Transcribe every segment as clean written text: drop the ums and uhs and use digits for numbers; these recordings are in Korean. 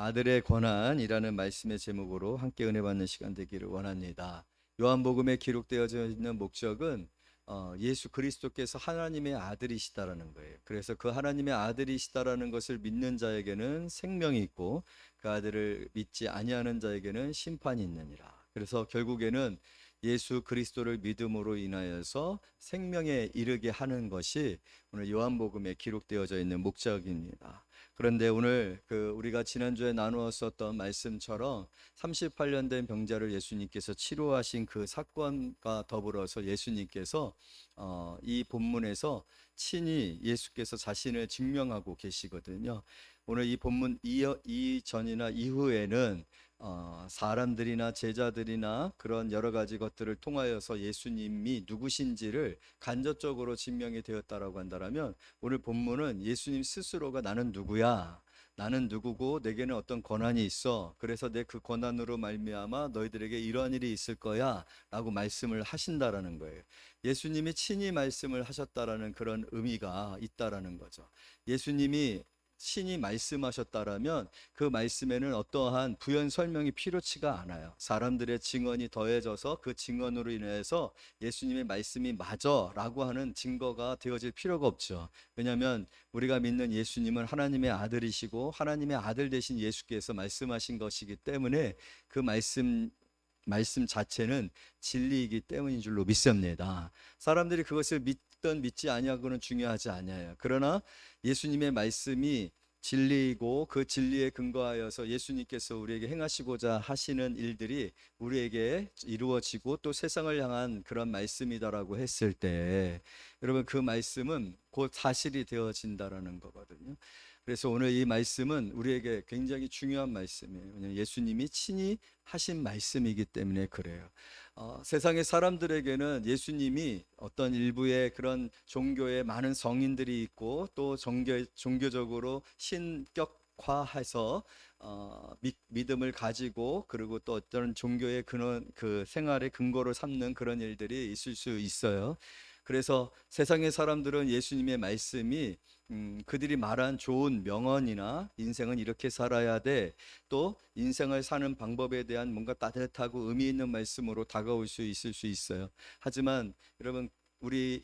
아들의 권한이라는 말씀의 제목으로 함께 은혜 받는 시간 되기를 원합니다. 요한복음에 기록되어져 있는 목적은 예수 그리스도께서 하나님의 아들이시다라는 거예요. 그래서 그 하나님의 아들이시다라는 것을 믿는 자에게는 생명이 있고 그 아들을 믿지 아니하는 자에게는 심판이 있느니라. 그래서 결국에는 예수 그리스도를 믿음으로 인하여서 생명에 이르게 하는 것이 오늘 요한복음에 기록되어져 있는 목적입니다. 그런데 오늘 우리가 지난주에 나누었었던 말씀처럼 38년 된 병자를 예수님께서 치료하신 그 사건과 더불어서 예수님께서 이 본문에서 친히 예수께서 자신을 증명하고 계시거든요. 오늘 이 본문 이전이나 이후에는 사람들이나 제자들이나 그런 여러 가지 것들을 통하여서 예수님이 누구신지를 간접적으로 증명이 되었다라고 한다면, 오늘 본문은 예수님 스스로가 나는 누구야, 나는 누구고 내게는 어떤 권한이 있어, 그래서 내 그 권한으로 말미암아 너희들에게 이러한 일이 있을 거야 라고 말씀을 하신다라는 거예요. 예수님이 친히 말씀을 하셨다라는 그런 의미가 있다라는 거죠. 예수님이 신이 말씀하셨다라면 그 말씀에는 어떠한 부연 설명이 필요치가 않아요. 사람들의 증언이 더해져서 그 증언으로 인해서 예수님의 말씀이 맞아라고 하는 증거가 되어질 필요가 없죠. 왜냐하면 우리가 믿는 예수님은 하나님의 아들이시고 하나님의 아들 되신 예수께서 말씀하신 것이기 때문에 그 말씀 자체는 진리이기 때문인 줄로 믿습니다. 사람들이 그것을 믿든 믿지 아니하고는 중요하지 않아요. 그러나 예수님의 말씀이 진리이고 그 진리에 근거하여서 예수님께서 우리에게 행하시고자 하시는 일들이 우리에게 이루어지고 또 세상을 향한 그런 말씀이다라고 했을 때, 여러분, 그 말씀은 곧 사실이 되어진다라는 거거든요. 그래서 오늘 이 말씀은 우리에게 굉장히 중요한 말씀이에요. 왜냐하면 예수님이 친히 하신 말씀이기 때문에 그래요. 세상의 사람들에게는 예수님이 어떤 일부의 그런 종교에 많은 성인들이 있고 또 종교적으로 신격화해서 믿음을 가지고, 그리고 또 어떤 종교의 근원, 그 생활의 근거로 삼는 그런 일들이 있을 수 있어요. 그래서 세상의 사람들은 예수님의 말씀이 그들이 말한 좋은 명언이나 인생은 이렇게 살아야 돼, 또 인생을 사는 방법에 대한 뭔가 따뜻하고 의미 있는 말씀으로 다가올 수 있을 수 있어요. 하지만 여러분, 우리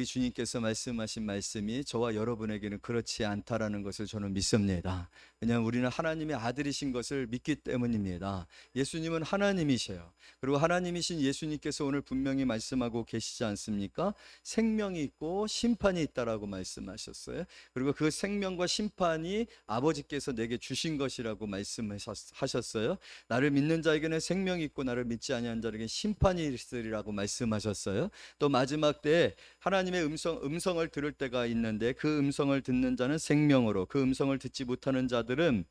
주님께서 말씀하신 말씀이 저와 여러분에게는 그렇지 않다라는 것을 저는 믿습니다. 왜냐하면 우리는 하나님의 아들이신 것을 믿기 때문입니다. 예수님은 하나님이셔요. 그리고 하나님이신 예수님께서 오늘 분명히 말씀하고 계시지 않습니까? 생명이 있고 심판이 있다라고 말씀하셨어요. 그리고 그 생명과 심판이 아버지께서 내게 주신 것이라고 말씀하셨어요. 나를 믿는 자에게는 생명이 있고 나를 믿지 아니하는 자에게는 심판이 있으리라고 말씀하셨어요. 또 마지막 때에 하나님의 음성을 들을 때가 있는데 그 음성을 듣는 자는 생명으로, 그 음성을 듣지 못하는 자들은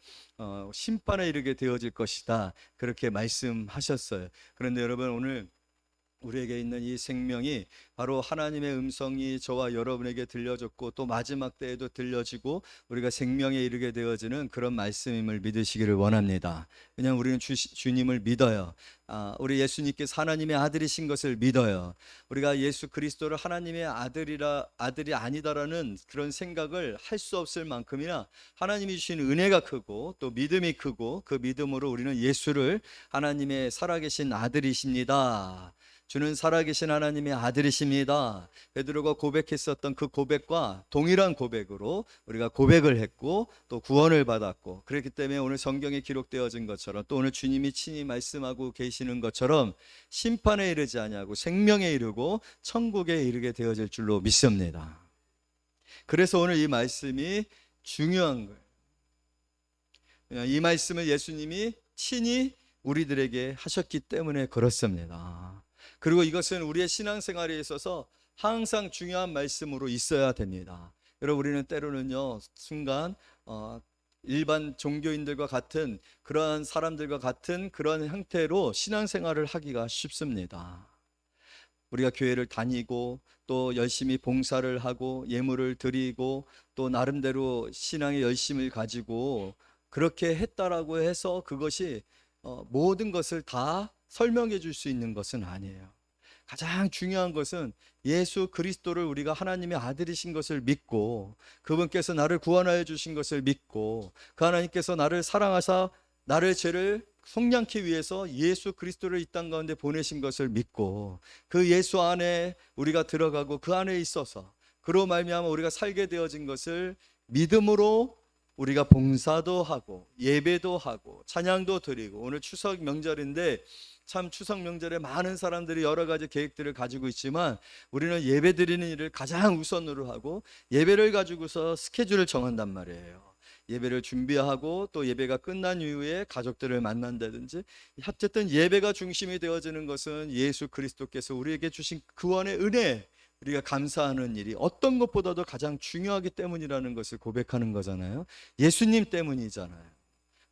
심판에 이르게 되어질 것이다, 그렇게 말씀하셨어요. 그런데 여러분, 오늘 우리에게 있는 이 생명이 바로 하나님의 음성이 저와 여러분에게 들려졌고 또 마지막 때에도 들려지고 우리가 생명에 이르게 되어지는 그런 말씀임을 믿으시기를 원합니다. 왜냐하면 우리는 주님을 믿어요. 우리 예수님께서 하나님의 아들이신 것을 믿어요. 우리가 예수 그리스도를 하나님의 아들이 아니다라는 그런 생각을 할 수 없을 만큼이나 하나님이 주신 은혜가 크고 또 믿음이 크고, 그 믿음으로 우리는 예수를 하나님의 살아계신 아들이십니다, 주는 살아계신 하나님의 아들이십니다, 베드로가 고백했었던 그 고백과 동일한 고백으로 우리가 고백을 했고 또 구원을 받았고, 그렇기 때문에 오늘 성경에 기록되어진 것처럼 또 오늘 주님이 친히 말씀하고 계시는 것처럼 심판에 이르지 아니하고 생명에 이르고 천국에 이르게 되어질 줄로 믿습니다. 그래서 오늘 이 말씀이 중요한 거예요. 이 말씀을 예수님이 친히 우리들에게 하셨기 때문에 그렇습니다. 그리고 이것은 우리의 신앙생활에 있어서 항상 중요한 말씀으로 있어야 됩니다. 여러분, 우리는 때로는요, 순간 일반 종교인들과 같은 그러한 사람들과 같은 그런 형태로 신앙생활을 하기가 쉽습니다. 우리가 교회를 다니고 또 열심히 봉사를 하고 예물을 드리고 또 나름대로 신앙의 열심을 가지고 그렇게 했다라고 해서 그것이 모든 것을 다 설명해 줄 수 있는 것은 아니에요. 가장 중요한 것은 예수 그리스도를 우리가 하나님의 아들이신 것을 믿고, 그분께서 나를 구원하여 주신 것을 믿고, 그 하나님께서 나를 사랑하사 나를 죄를 속량케 위해서 예수 그리스도를 이 땅 가운데 보내신 것을 믿고, 그 예수 안에 우리가 들어가고 그 안에 있어서 그로 말미암아 우리가 살게 되어진 것을 믿음으로 우리가 봉사도 하고 예배도 하고 찬양도 드리고, 오늘 추석 명절인데 참 추석 명절에 많은 사람들이 여러 가지 계획들을 가지고 있지만 우리는 예배 드리는 일을 가장 우선으로 하고 예배를 가지고서 스케줄을 정한단 말이에요. 예배를 준비하고 또 예배가 끝난 이후에 가족들을 만난다든지, 어쨌든 예배가 중심이 되어지는 것은 예수 그리스도께서 우리에게 주신 구원의 은혜, 우리가 감사하는 일이 어떤 것보다도 가장 중요하기 때문이라는 것을 고백하는 거잖아요. 예수님 때문이잖아요.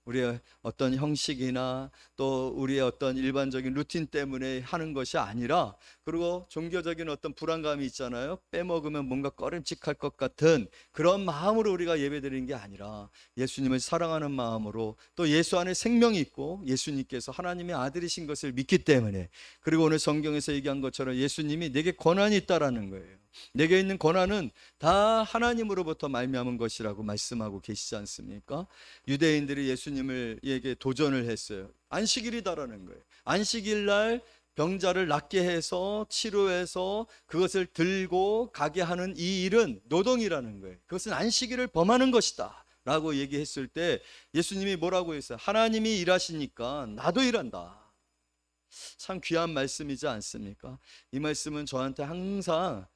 우리의 어떤 형식이나 또 우리의 어떤 일반적인 루틴 때문에 하는 것이 아니라, 그리고 종교적인 어떤 불안감이 있잖아요. 빼먹으면 뭔가 꺼림칙할 것 같은 그런 마음으로 우리가 예배드리는 게 아니라 예수님을 사랑하는 마음으로, 또 예수 안에 생명이 있고 예수님께서 하나님의 아들이신 것을 믿기 때문에, 그리고 오늘 성경에서 얘기한 것처럼 예수님이 내게 권한이 있다라는 거예요. 내게 있는 권한은 다 하나님으로부터 말미암은 것이라고 말씀하고 계시지 않습니까? 유대인들이 예수님에게 도전을 했어요. 안식일이다라는 거예요. 안식일 날 병자를 낫게 해서 치료해서 그것을 들고 가게 하는 이 일은 노동이라는 거예요. 그것은 안식일을 범하는 것이다 라고 얘기했을 때 예수님이 뭐라고 했어요? 하나님이 일하시니까 나도 일한다. 참 귀한 말씀이지 않습니까? 이 말씀은 저한테 항상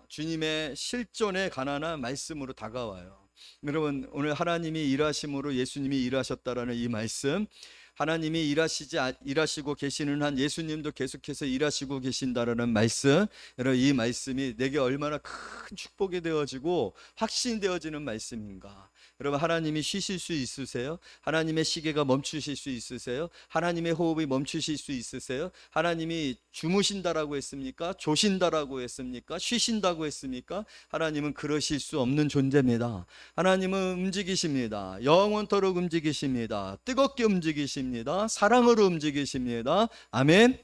주님의 실존에 관한 말씀으로 다가와요. 여러분, 오늘 하나님이 일하심으로 예수님이 일하셨다라는 이 말씀, 하나님이 일하시고 계시는 한 예수님도 계속해서 일하시고 계신다라는 말씀, 여러분, 이 말씀이 내게 얼마나 큰 축복이 되어지고 확신되어지는 말씀인가. 여러분, 하나님이 쉬실 수 있으세요? 하나님의 시계가 멈추실 수 있으세요? 하나님의 호흡이 멈추실 수 있으세요? 하나님이 주무신다라고 했습니까? 조신다라고 했습니까? 쉬신다고 했습니까? 하나님은 그러실 수 없는 존재입니다. 하나님은 움직이십니다. 영원토록 움직이십니다. 뜨겁게 움직이십니다. 사랑으로 움직이십니다. 아멘.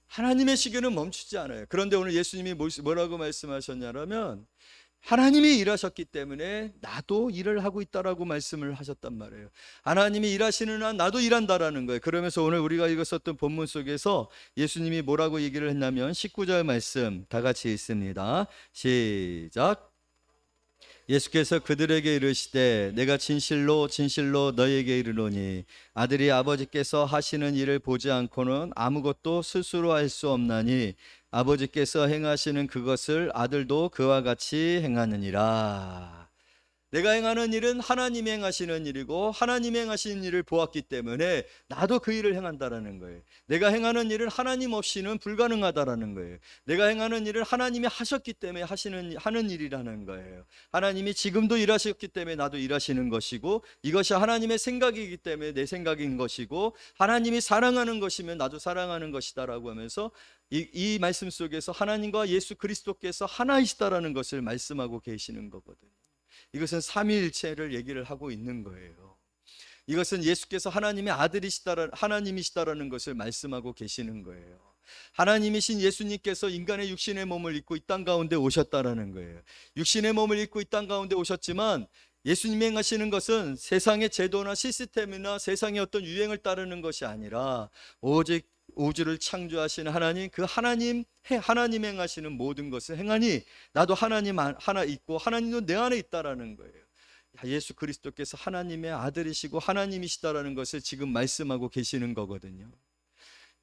하나님의 시계는 멈추지 않아요. 그런데 오늘 예수님이 뭐라고 말씀하셨냐면, 하나님이 일하셨기 때문에 나도 일을 하고 있다라고 말씀을 하셨단 말이에요. 하나님이 일하시는 한 나도 일한다라는 거예요. 그러면서 오늘 우리가 읽었었던 본문 속에서 예수님이 뭐라고 얘기를 했냐면 19절 말씀 다 같이 읽습니다. 시작. 예수께서 그들에게 이르시되 내가 진실로 진실로 너희에게 이르노니 아들이 아버지께서 하시는 일을 보지 않고는 아무것도 스스로 할 수 없나니 아버지께서 행하시는 그것을 아들도 그와 같이 행하느니라. 내가 행하는 일은 하나님이 행하시는 일이고 하나님이 행하시는 일을 보았기 때문에 나도 그 일을 행한다라는 거예요. 내가 행하는 일은 하나님 없이는 불가능하다라는 거예요. 내가 행하는 일을 하나님이 하셨기 때문에 하는 일이라는 거예요. 하나님이 지금도 일하셨기 때문에 나도 일하시는 것이고, 이것이 하나님의 생각이기 때문에 내 생각인 것이고, 하나님이 사랑하는 것이면 나도 사랑하는 것이다라고 하면서 이 말씀 속에서 하나님과 예수 그리스도께서 하나이시다라는 것을 말씀하고 계시는 거거든요. 이것은 삼위일체를 얘기를 하고 있는 거예요. 이것은 예수께서 하나님의 하나님이시다라는 것을 말씀하고 계시는 거예요. 하나님이신 예수님께서 인간의 육신의 몸을 입고 이 땅 가운데 오셨다라는 거예요. 육신의 몸을 입고 이 땅 가운데 오셨지만 예수님이 행하시는 것은 세상의 제도나 시스템이나 세상의 어떤 유행을 따르는 것이 아니라 오직 우주를 창조하시는 하나님, 그 하나님 행하시는 모든 것을 행하니 나도 하나님 하나 있고 하나님도 내 안에 있다라는 거예요. 예수 그리스도께서 하나님의 아들이시고 하나님이시다라는 것을 지금 말씀하고 계시는 거거든요.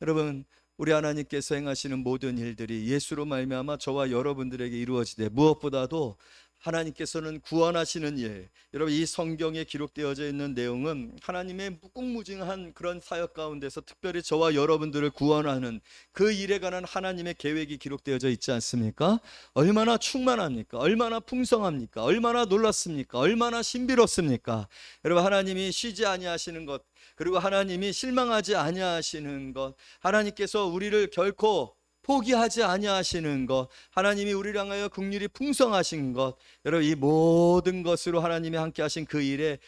여러분, 우리 하나님께서 행하시는 모든 일들이 예수로 말미암아 저와 여러분들에게 이루어지되, 무엇보다도 하나님께서는 구원하시는 일, 여러분 이 성경에 기록되어져 있는 내용은 하나님의 무궁무진한 그런 사역 가운데서 특별히 저와 여러분들을 구원하는 그 일에 관한 하나님의 계획이 기록되어져 있지 않습니까? 얼마나 충만합니까? 얼마나 풍성합니까? 얼마나 놀랍습니까? 얼마나 신비롭습니까? 여러분, 하나님이 쉬지 아니하시는 것, 그리고 하나님이 실망하지 아니하시는 것, 하나님께서 우리를 결코 포기하지 아니하시는 것, 하나님이 우리를 향하여 긍휼이 풍성하신 것, 여러분 이 모든 것으로 하나님이 함께 하신 그 일에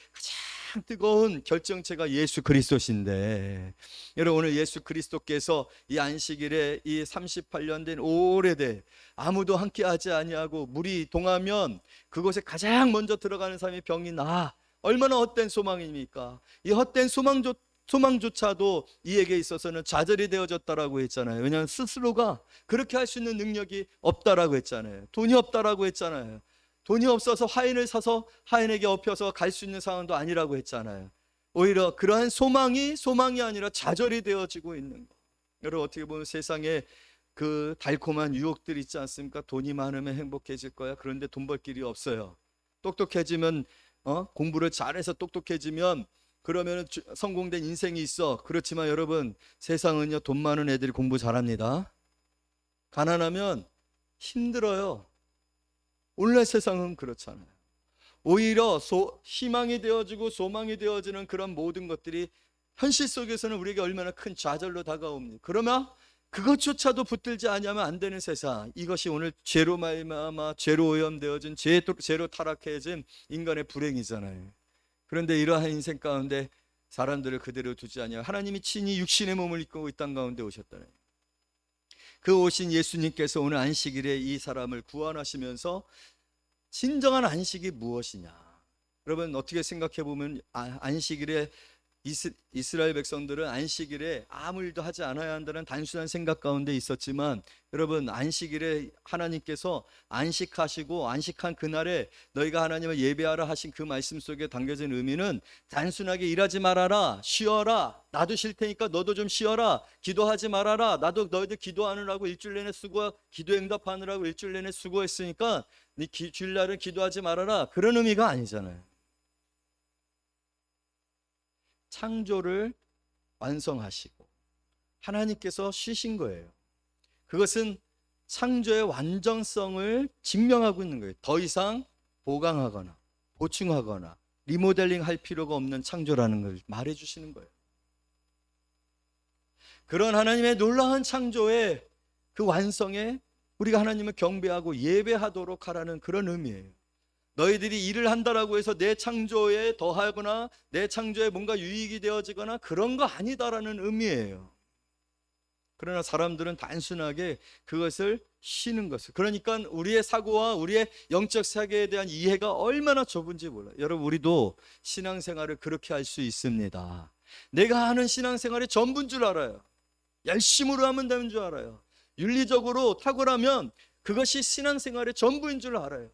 뜨거운 결정체가 예수 그리스도신데, 여러분 오늘 예수 그리스도께서 이 안식일에 이 38년 된 오래돼 아무도 함께하지 아니하고 물이 동하면 그곳에 가장 먼저 들어가는 사람이 병이 나. 얼마나 헛된 소망입니까? 이 헛된 소망조차도 이에게 있어서는 좌절이 되어졌다라고 했잖아요. 왜냐하면 스스로가 그렇게 할 수 있는 능력이 없다라고 했잖아요. 돈이 없다라고 했잖아요. 돈이 없어서 화인을 사서 하인에게 업혀서 갈 수 있는 상황도 아니라고 했잖아요. 오히려 그러한 소망이 아니라 좌절이 되어지고 있는 거. 여러분 어떻게 보면 세상에 그 달콤한 유혹들 있지 않습니까? 돈이 많으면 행복해질 거야. 그런데 돈 벌 길이 없어요. 똑똑해지면 공부를 잘해서 똑똑해지면 그러면 성공된 인생이 있어. 그렇지만 여러분 세상은요, 돈 많은 애들이 공부 잘합니다. 가난하면 힘들어요. 오늘날 세상은 그렇잖아요. 오히려 희망이 되어지고 소망이 되어지는 그런 모든 것들이 현실 속에서는 우리에게 얼마나 큰 좌절로 다가옵니다. 그러면 그것조차도 붙들지 않으면 안 되는 세상, 이것이 오늘 죄로 말미암아 죄로 오염되어진 죄로 타락해진 인간의 불행이잖아요. 그런데 이러한 인생 가운데 사람들을 그대로 두지 아니하고 하나님이 친히 육신의 몸을 입고 이 땅 가운데 오셨다는, 그 오신 예수님께서 오늘 안식일에 이 사람을 구원하시면서 진정한 안식이 무엇이냐? 여러분 어떻게 생각해 보면 안식일에 이스라엘 백성들은 안식일에 아무 일도 하지 않아야 한다는 단순한 생각 가운데 있었지만, 여러분 안식일에 하나님께서 안식하시고 안식한 그날에 너희가 하나님을 예배하라 하신 그 말씀 속에 담겨진 의미는 단순하게 일하지 말아라, 쉬어라, 나도 쉴 테니까 너도 좀 쉬어라, 기도하지 말아라, 나도 너희들 기도하느라고 일주일 내내 기도 응답하느라고 일주일 내내 수고했으니까 네 주일날은 기도하지 말아라, 그런 의미가 아니잖아요. 창조를 완성하시고 하나님께서 쉬신 거예요. 그것은 창조의 완전성을 증명하고 있는 거예요. 더 이상 보강하거나 보충하거나 리모델링 할 필요가 없는 창조라는 걸 말해 주시는 거예요. 그런 하나님의 놀라운 창조의 그 완성에 우리가 하나님을 경배하고 예배하도록 하라는 그런 의미예요. 너희들이 일을 한다라고 해서 내 창조에 더하거나 내 창조에 뭔가 유익이 되어지거나 그런 거 아니다라는 의미예요. 그러나 사람들은 단순하게 그것을 쉬는 것을, 그러니까 우리의 사고와 우리의 영적 세계에 대한 이해가 얼마나 좁은지 몰라요. 여러분 우리도 신앙생활을 그렇게 할 수 있습니다. 내가 하는 신앙생활이 전부인 줄 알아요. 열심으로 하면 되는 줄 알아요. 윤리적으로 탁월하면 그것이 신앙생활의 전부인 줄 알아요.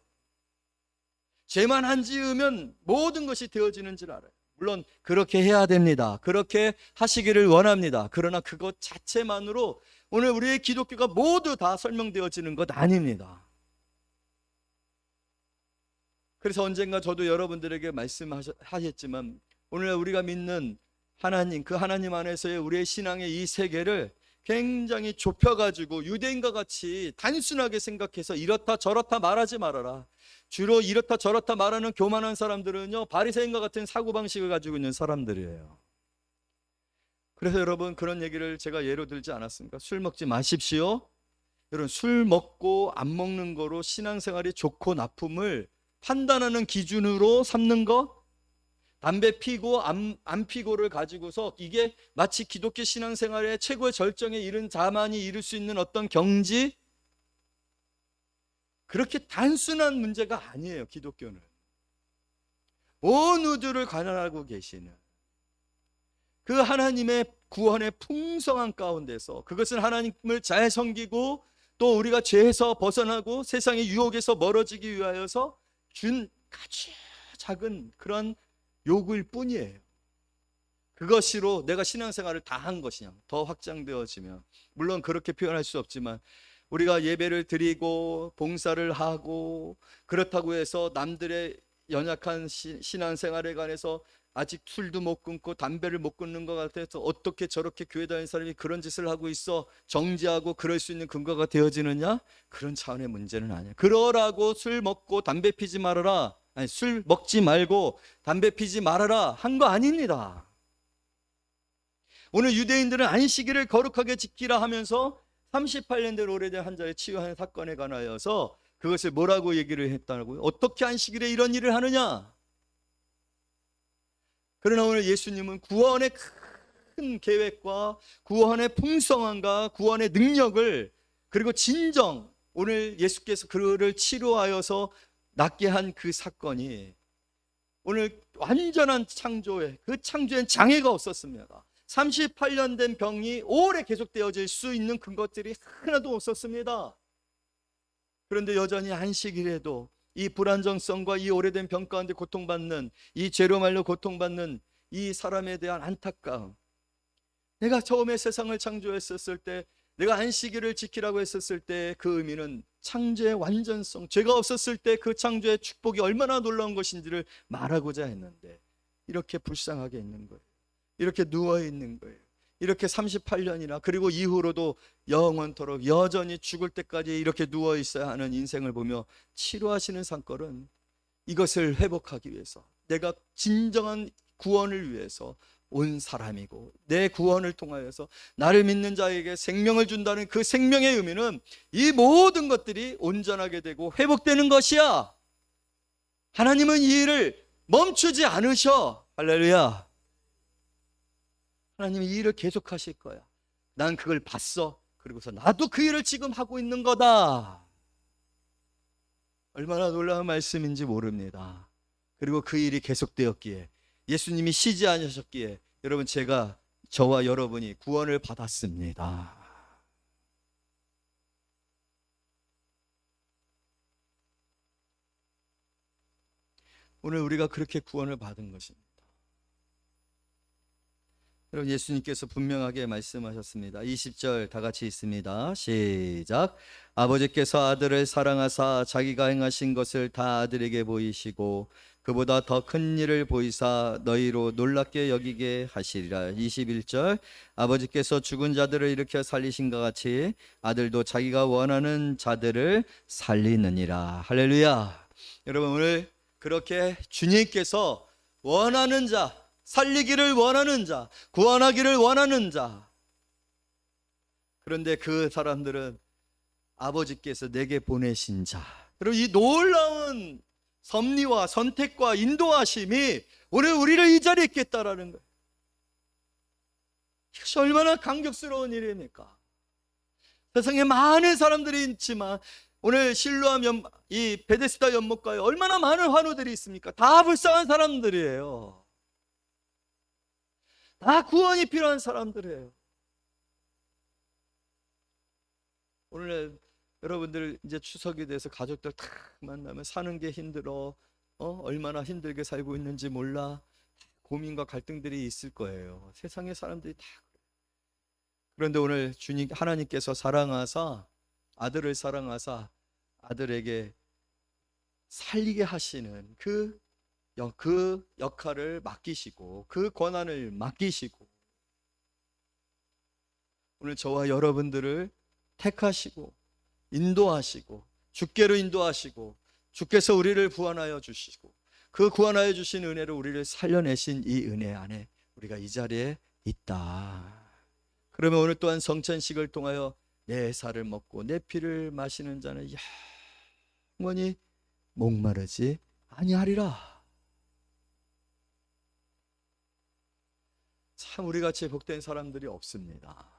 죄만 안 지으면 모든 것이 되어지는 줄 알아요. 물론 그렇게 해야 됩니다. 그렇게 하시기를 원합니다. 그러나 그것 자체만으로 오늘 우리의 기독교가 모두 다 설명되어지는 것 아닙니다. 그래서 언젠가 저도 여러분들에게 말씀하셨지만 오늘 우리가 믿는 하나님, 그 하나님 안에서의 우리의 신앙의 이 세계를 굉장히 좁혀가지고 유대인과 같이 단순하게 생각해서 이렇다 저렇다 말하지 말아라. 주로 이렇다 저렇다 말하는 교만한 사람들은요, 바리새인과 같은 사고방식을 가지고 있는 사람들이에요. 그래서 여러분 그런 얘기를 제가 예로 들지 않았습니까? 술 먹지 마십시오. 여러분 술 먹고 안 먹는 거로 신앙생활이 좋고 나쁨을 판단하는 기준으로 삼는 것, 담배 피고 안 피고를 가지고서 이게 마치 기독교 신앙생활의 최고의 절정에 이른 자만이 이룰 수 있는 어떤 경지, 그렇게 단순한 문제가 아니에요. 기독교는 온 우주를 관할하고 계시는 그 하나님의 구원의 풍성한 가운데서, 그것은 하나님을 잘 섬기고 또 우리가 죄에서 벗어나고 세상의 유혹에서 멀어지기 위하여서 준 아주 작은 그런 요구일 뿐이에요. 그것으로 내가 신앙생활을 다 한 것이냐, 더 확장되어지면, 물론 그렇게 표현할 수 없지만 우리가 예배를 드리고 봉사를 하고 그렇다고 해서 남들의 연약한 신앙생활에 관해서 아직 술도 못 끊고 담배를 못 끊는 것 같아서 어떻게 저렇게 교회 다니는 사람이 그런 짓을 하고 있어 정지하고 그럴 수 있는 근거가 되어지느냐? 그런 차원의 문제는 아니에요. 그러라고 술 먹고 담배 피지 말아라, 아니 술 먹지 말고 담배 피지 말아라 한 거 아닙니다. 오늘 유대인들은 안식일을 거룩하게 지키라 하면서 38년 된 오래된 환자의 치유하는 사건에 관하여서 그것을 뭐라고 얘기를 했다고요? 어떻게 안식일에 이런 일을 하느냐? 그러나 오늘 예수님은 구원의 큰 계획과 구원의 풍성함과 구원의 능력을, 그리고 진정 오늘 예수께서 그를 치료하여서 낫게 한 그 사건이 오늘 완전한 창조에, 그 창조엔 장애가 없었습니다. 38년 된 병이 오래 계속되어질 수 있는 그것들이 하나도 없었습니다. 그런데 여전히 안식일에도 이 불안정성과 이 오래된 병 가운데 고통받는, 이 죄로 말로 고통받는 이 사람에 대한 안타까움, 내가 처음에 세상을 창조했었을 때, 내가 안식일을 지키라고 했었을 때 그 의미는 창조의 완전성, 죄가 없었을 때 그 창조의 축복이 얼마나 놀라운 것인지를 말하고자 했는데 이렇게 불쌍하게 있는 거예요. 이렇게 누워 있는 거예요. 이렇게 38년이나 그리고 이후로도 영원토록 여전히 죽을 때까지 이렇게 누워 있어야 하는 인생을 보며 치료하시는 사건은 이것을 회복하기 위해서, 내가 진정한 구원을 위해서 온 사람이고, 내 구원을 통하여서 나를 믿는 자에게 생명을 준다는 그 생명의 의미는 이 모든 것들이 온전하게 되고 회복되는 것이야. 하나님은 이 일을 멈추지 않으셔. 할렐루야. 하나님이 이 일을 계속 하실 거야. 난 그걸 봤어. 그리고서 나도 그 일을 지금 하고 있는 거다. 얼마나 놀라운 말씀인지 모릅니다. 그리고 그 일이 계속되었기에, 예수님이 쉬지 않으셨기에 여러분, 저와 여러분이 구원을 받았습니다. 오늘 우리가 그렇게 구원을 받은 것입니다. 여러분, 예수님께서 분명하게 말씀하셨습니다. 20절 다 같이 있습니다. 시작. 아버지께서 아들을 사랑하사 자기가 행하신 것을 다 아들에게 보이시고 그보다 더 큰 일을 보이사 너희로 놀랍게 여기게 하시리라. 21절. 아버지께서 죽은 자들을 일으켜 살리신 것 같이 아들도 자기가 원하는 자들을 살리느니라. 할렐루야. 여러분, 오늘 그렇게 주님께서 원하는 자, 살리기를 원하는 자, 구원하기를 원하는 자, 그런데 그 사람들은 아버지께서 내게 보내신 자, 그리고 이 놀라운 섭리와 선택과 인도하심이 오늘 우리를 이 자리에 있겠다라는 거예요. 이것이 얼마나 감격스러운 일입니까? 세상에 많은 사람들이 있지만 오늘 실로암 이 베데스다 연못가에 얼마나 많은 환우들이 있습니까? 다 불쌍한 사람들이에요. 다 구원이 필요한 사람들이에요. 오늘 여러분들 이제 추석이 돼서 가족들 다 만나면 사는 게 힘들어, 얼마나 힘들게 살고 있는지 몰라, 고민과 갈등들이 있을 거예요. 세상의 사람들이 다 그래요. 그런데 오늘 주님 하나님께서 사랑하사, 아들을 사랑하사 아들에게 살리게 하시는 그 역할을 맡기시고, 그 권한을 맡기시고, 오늘 저와 여러분들을 택하시고 인도하시고, 주께로 인도하시고, 주께서 우리를 구원하여 주시고, 그 구원하여 주신 은혜로 우리를 살려내신 이 은혜 안에 우리가 이 자리에 있다. 그러면 오늘 또한 성찬식을 통하여 내 살을 먹고 내 피를 마시는 자는 영원히 목마르지 아니하리라. 참 우리같이 복된 사람들이 없습니다.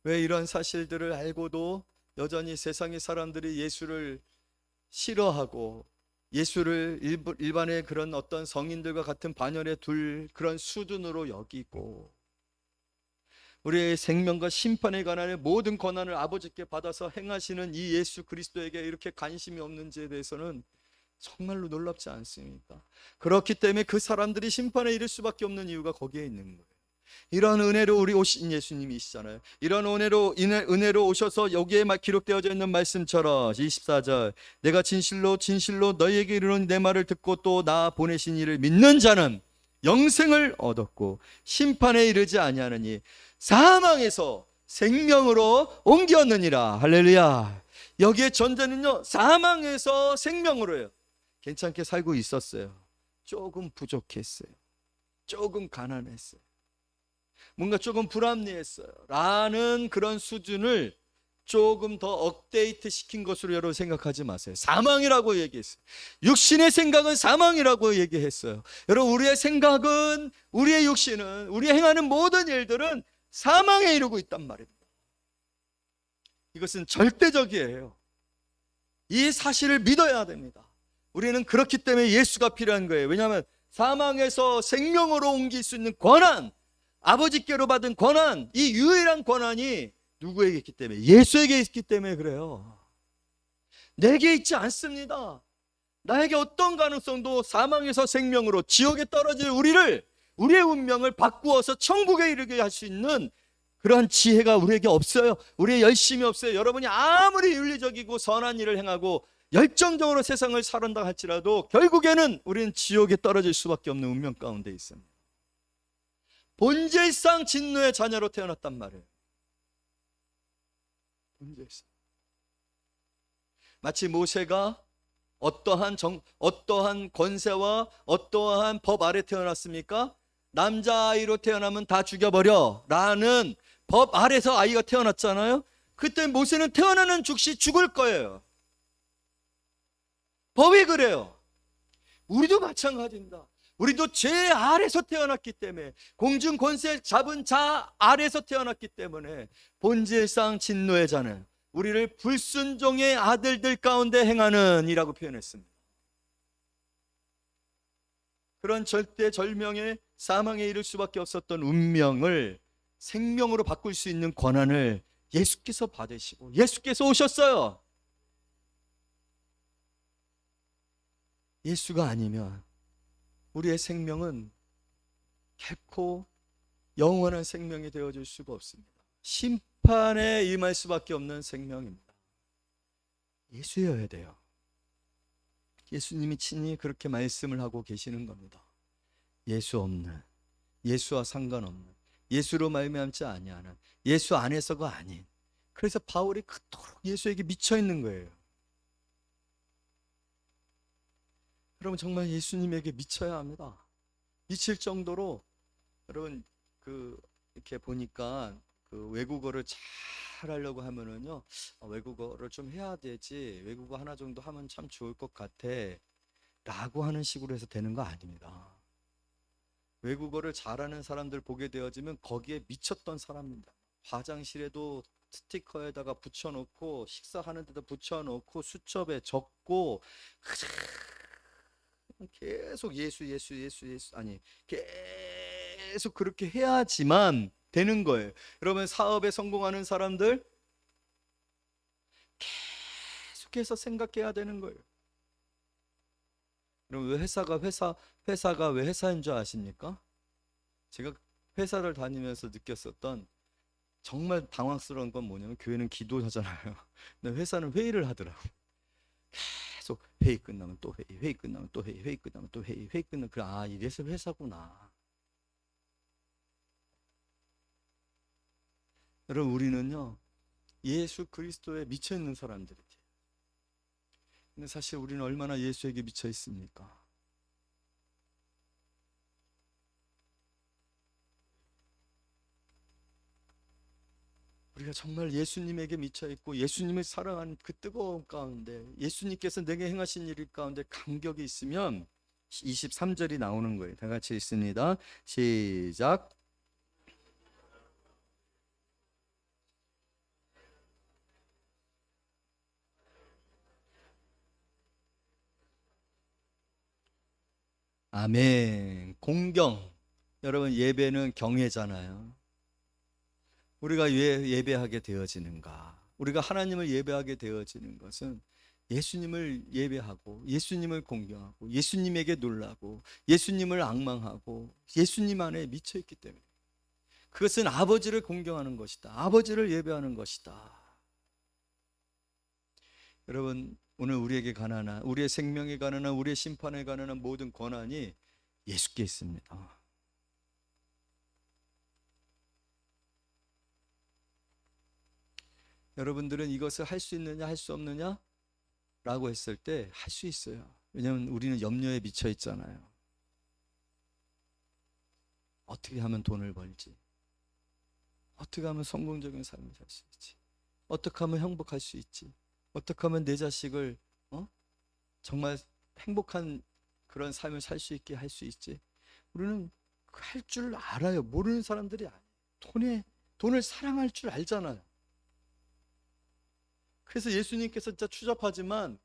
왜 이런 사실들을 알고도 여전히 세상의 사람들이 예수를 싫어하고 예수를 일반의 그런 어떤 성인들과 같은 반열에 둘 그런 수준으로 여기고, 우리의 생명과 심판에 관한 모든 권한을 아버지께 받아서 행하시는 이 예수 그리스도에게 이렇게 관심이 없는지에 대해서는 정말로 놀랍지 않습니까? 그렇기 때문에 그 사람들이 심판에 이를 수밖에 없는 이유가 거기에 있는 거예요. 이런 은혜로 우리 오신 예수님이시잖아요. 이런 은혜로 오셔서 여기에 기록되어져 있는 말씀처럼 24절, 내가 진실로 진실로 너희에게 이르노니 내 말을 듣고 또 나 보내신 이를 믿는 자는 영생을 얻었고 심판에 이르지 아니하느니 사망에서 생명으로 옮겼느니라. 할렐루야. 여기에 전제는요, 사망에서 생명으로예요. 괜찮게 살고 있었어요. 조금 부족했어요. 조금 가난했어요. 뭔가 조금 불합리했어요 라는 그런 수준을 조금 더 업데이트 시킨 것으로 여러분 생각하지 마세요. 사망이라고 얘기했어요. 육신의 생각은 사망이라고 얘기했어요. 여러분, 우리의 생각은, 우리의 육신은, 우리 행하는 모든 일들은 사망에 이르고 있단 말입니다. 이것은 절대적이에요. 이 사실을 믿어야 됩니다. 우리는 그렇기 때문에 예수가 필요한 거예요. 왜냐하면 사망에서 생명으로 옮길 수 있는 권한, 아버지께로 받은 권한, 이 유일한 권한이 누구에게 있기 때문에? 예수에게 있기 때문에 그래요. 내게 있지 않습니다. 나에게 어떤 가능성도 사망에서 생명으로 지옥에 떨어질 우리를, 우리의 운명을 바꾸어서 천국에 이르게 할 수 있는 그러한 지혜가 우리에게 없어요. 우리의 열심이 없어요. 여러분이 아무리 윤리적이고 선한 일을 행하고 열정적으로 세상을 살아간다 할지라도 결국에는 우리는 지옥에 떨어질 수밖에 없는 운명 가운데 있습니다. 본질상 진노의 자녀로 태어났단 말이에요. 본질상. 마치 모세가 어떠한 권세와 어떠한 법 아래 태어났습니까? 남자아이로 태어나면 다 죽여버려 라는 법 아래서 아이가 태어났잖아요. 그때 모세는 태어나는 즉시 죽을 거예요. 법이 그래요. 우리도 마찬가지입니다. 우리도 죄 아래서 태어났기 때문에, 공중 권세 잡은 자 아래서 태어났기 때문에 본질상 진노의 자는 우리를 불순종의 아들들 가운데 행하는 이라고 표현했습니다. 그런 절대절명의 사망에 이를 수밖에 없었던 운명을 생명으로 바꿀 수 있는 권한을 예수께서 받으시고 예수께서 오셨어요. 예수가 아니면 우리의 생명은 결코 영원한 생명이 되어줄 수가 없습니다. 심판에 임할 수밖에 없는 생명입니다. 예수여야 돼요. 예수님이 친히 그렇게 말씀을 하고 계시는 겁니다. 예수 없는, 예수와 상관없는, 예수로 말미암지 아니하는, 예수 안에서가 아닌. 그래서 바울이 그토록 예수에게 미쳐 있는 거예요. 여러분, 정말 예수님에게 미쳐야 합니다. 미칠 정도로, 여러분, 이렇게 보니까 외국어를 잘 하려고 하면은요, 외국어를 좀 해야 되지, 외국어 하나 정도 하면 참 좋을 것 같아 라고 하는 식으로 해서 되는 거 아닙니다. 외국어를 잘하는 사람들 보게 되어지면 거기에 미쳤던 사람입니다. 화장실에도 스티커에다가 붙여놓고, 식사하는 데다 붙여놓고, 수첩에 적고, 계속 예수 아니, 계속 그렇게 해야지만 되는 거예요. 여러분, 사업에 성공하는 사람들 계속해서 생각해야 되는 거예요. 여러분, 왜 회사가 왜 회사인 줄 아십니까? 제가 회사를 다니면서 느꼈었던 정말 당황스러운 건 뭐냐면, 교회는 기도하잖아요. 근데 회사는 회의를 하더라고. 계속 회의 끝나면 또 회의, 회의 끝나면 또 회의, 회의 끝나면 또 회의, 회의 끝나면 그래, 아, 이래서 회사구나. 여러분, 우리는요, 예수 그리스도에 미쳐 있는 사람들이에요. 근데 사실 우리는 얼마나 예수에게 미쳐 있습니까? 우리가 정말 예수님에게 미쳐 있고 예수님을 사랑하는 그 뜨거운 가운데, 예수님께서 내게 행하신 일 가운데 감격이 있으면 23절이 나오는 거예요. 다 같이 읽습니다. 시작. 아멘. 공경. 여러분, 예배는 경외잖아요. 우리가 왜 예배하게 되어지는가? 우리가 하나님을 예배하게 되어지는 것은 예수님을 예배하고 예수님을 공경하고 예수님에게 놀라고 예수님을 앙망하고 예수님 안에 미쳐 있기 때문에, 그것은 아버지를 공경하는 것이다. 아버지를 예배하는 것이다. 여러분, 오늘 우리에게 가난한, 우리의 생명에 가난한, 우리의 심판에 가난한 모든 권한이 예수께 있습니다. 여러분들은 이것을 할 수 있느냐 할 수 없느냐 라고 했을 때 할 수 있어요. 왜냐하면 우리는 염려에 미쳐 있잖아요. 어떻게 하면 돈을 벌지? 어떻게 하면 성공적인 삶을 살 수 있지? 어떻게 하면 행복할 수 있지? 어떻게 하면 내 자식을 정말 행복한 그런 삶을 살 수 있게 할 수 있지? 우리는 할 줄 알아요. 모르는 사람들이 아니에요. 돈을 사랑할 줄 알잖아요. 그래서 예수님께서 진짜 추잡하지만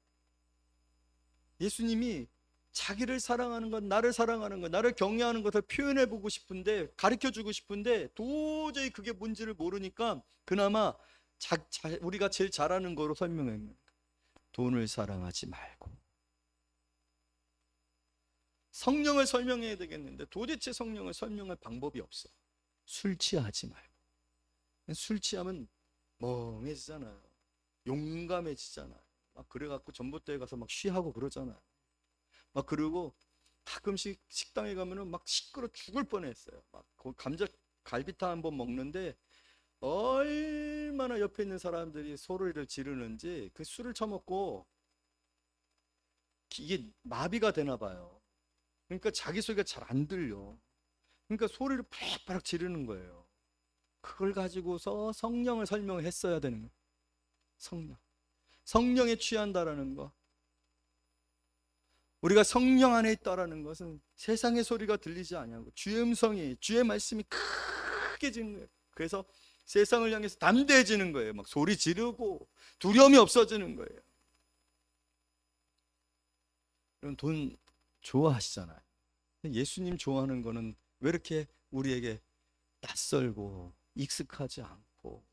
예수님이 자기를 사랑하는 것, 나를 사랑하는 것, 나를 경외하는 것을 표현해 보고 싶은데, 가르쳐 주고 싶은데 도저히 그게 뭔지를 모르니까 그나마 우리가 제일 잘하는 거로 설명해요. 돈을 사랑하지 말고. 성령을 설명해야 되겠는데 도대체 성령을 설명할 방법이 없어. 술 취하지 말고. 술 취하면 멍해지잖아요. 용감해지잖아요. 막 그래갖고 전봇대에 가서 막 쉬하고 그러잖아요. 막 그러고 가끔씩 식당에 가면은 막 시끄러 죽을 뻔했어요. 막 갈비탕 한번 먹는데 얼마나 옆에 있는 사람들이 소리를 지르는지 그 술을 처먹고 이게 마비가 되나 봐요. 그러니까 자기 소리가 잘 안 들려. 그러니까 소리를 팍팍 지르는 거예요. 그걸 가지고서 성령을 설명했어야 되는 거예요. 성령에 취한다라는 거. 우리가 성령 안에 있다라는 것은 세상의 소리가 들리지 않냐고, 주의 음성이, 주의 말씀이 크게 지는 거예요. 그래서 세상을 향해서 담대해지는 거예요. 막 소리 지르고 두려움이 없어지는 거예요. 여러분 돈 좋아하시잖아요. 예수님 좋아하는 거는 왜 이렇게 우리에게 낯설고 익숙하지 않고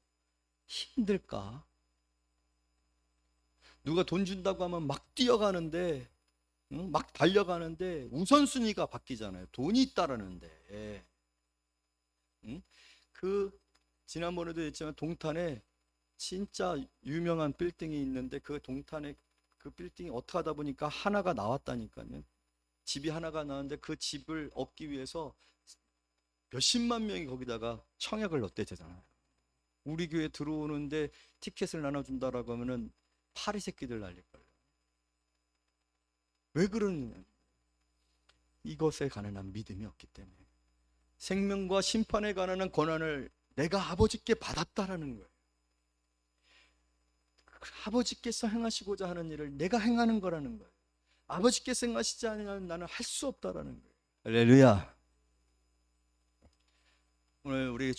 힘들까? 누가 돈 준다고 하면 막 뛰어가는데, 막 달려가는데 우선순위가 바뀌잖아요. 돈이 있다라는데. 응? 그 지난번에도 했지만 동탄에 진짜 유명한 빌딩이 있는데 그 동탄에 그 빌딩이 어떻게 하다 보니까 하나가 나왔다니까요. 집이 하나가 나왔는데 그 집을 얻기 위해서 몇십만 명이 거기다가 청약을 넣었대잖아요. 우리 교회 들어오는데 티켓을 나눠준다라고 하면은 파리 새끼들 날릴걸요. 왜 그러느냐? 이것에 관한 믿음이 없기 때문에. 생명과 심판에 관한 권한을 내가 아버지께 받았다라는 거예요. 아버지께서 행하시고자 하는 일을 내가 행하는 거라는 거예요. 아버지께서 행하시지 않으면 나는 할 수 없다라는 거예요. 할렐루야. 오늘 우리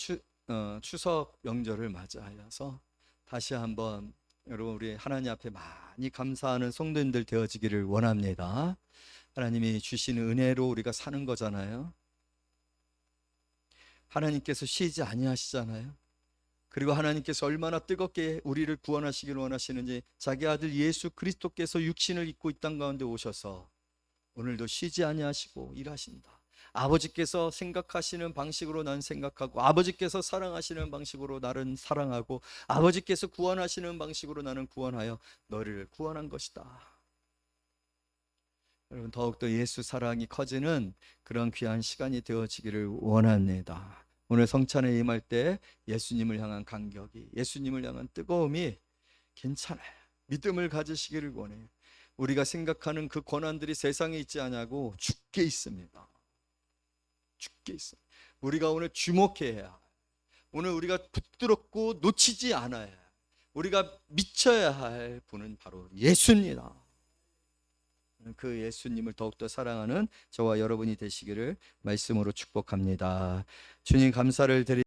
추석 명절을 맞이하여서 다시 한번 여러분 우리 하나님 앞에 많이 감사하는 성도님들 되어지기를 원합니다. 하나님이 주시는 은혜로 우리가 사는 거잖아요. 하나님께서 쉬지 아니하시잖아요. 그리고 하나님께서 얼마나 뜨겁게 우리를 구원하시기를 원하시는지 자기 아들 예수 그리스도께서 육신을 입고 이 땅 가운데 오셔서 오늘도 쉬지 아니하시고 일하신다. 아버지께서 생각하시는 방식으로 난 생각하고, 아버지께서 사랑하시는 방식으로 나는 사랑하고, 아버지께서 구원하시는 방식으로 나는 구원하여 너를 구원한 것이다. 여러분 더욱더 예수 사랑이 커지는 그런 귀한 시간이 되어지기를 원합니다. 오늘 성찬에 임할 때 예수님을 향한 간격이, 예수님을 향한 뜨거움이 괜찮아요. 믿음을 가지시기를 원해요. 우리가 생각하는 그 권한들이 세상에 있지 않냐고 죽게 있습니다. 죽게 있어. 우리가 오늘 주목해야 해요. 오늘 우리가 붙들었고 놓치지 않아야 해요. 우리가 미쳐야 할 분은 바로 예수입니다. 그 예수님을 더욱더 사랑하는 저와 여러분이 되시기를 말씀으로 축복합니다. 주님 감사를 드립니다.